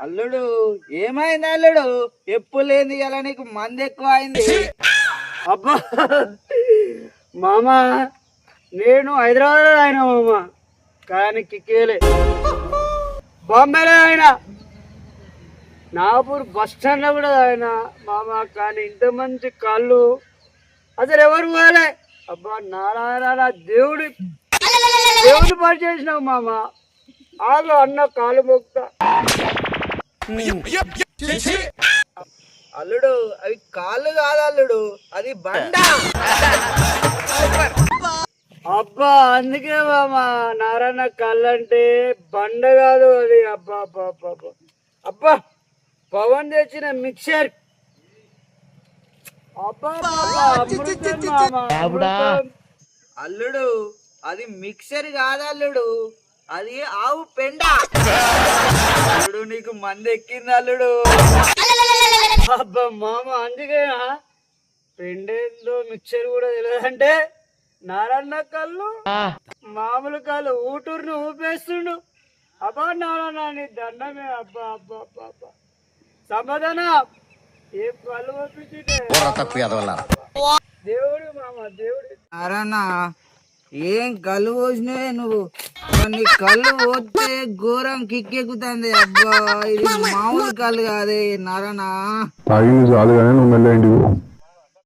అల్లుడు ఏమైంది అల్లుడు? ఎప్పుడు లేని ఇలా నీకు మంది ఎక్కువ అయింది. అబ్బా మామ, నేను హైదరాబాద్ అయినా మామ, కానీ కిక్కేలే. బాంబేలో అయినా, నాగపూర్ బస్ స్టాండ్లో కూడా ఆయన మామ, కానీ ఇంత మంచి కాళ్ళు అసలు ఎవరు పోలే. అబ్బా నారాయణ, దేవుడు దేవుడు పని చేసినావు మామ. ఆలో అన్న కాలు మొక్తా. అల్లుడు అవి కాళ్ళు కాదు అల్లుడు, అది బండ. అబ్బా అందుకే మామ, నారాయణ కళ్ళు అంటే బండ కాదు అది. అబ్బా అబ్బా అబ్బా అబ్బా అబ్బా, పవన్ తెచ్చిన మిక్సర్. అబ్బా అబ్బా, అమృతం మామ, అమృతం. అల్లుడు అది మిక్సర్ కాదు అల్లుడు, అది ఆవు పెండ. అల్లుడు నీకు మంది ఎక్కింది అల్లుడు. అబ్బా మామ, అందుకేనా పెండేందో మిక్సర్ కూడా తెలియదంటే నారాయణ కళ్ళు మామూలు కళ్ళు ఊటూరుని ఊపేస్తుండు. అబ్బా నారాయణ నీ దండమే. అబ్బా అబ్బా అబ్బా అబ్బా, సమాధానం ఏం కళ్ళు ఊపించిండే దేవుడు మామ, దేవుడు. నారాయణ ఏం కళ్ళు పోసినావే నువ్వు? నీ కళ్ళు పోతే ఘోరం కిక్కెక్కుతుంది. అబ్బా ఇది మామూలు కళ్ళు కాదే నారాయణ. తాగింది చాలు కానీ నువ్వు మెల్ల ఇంటికి పో.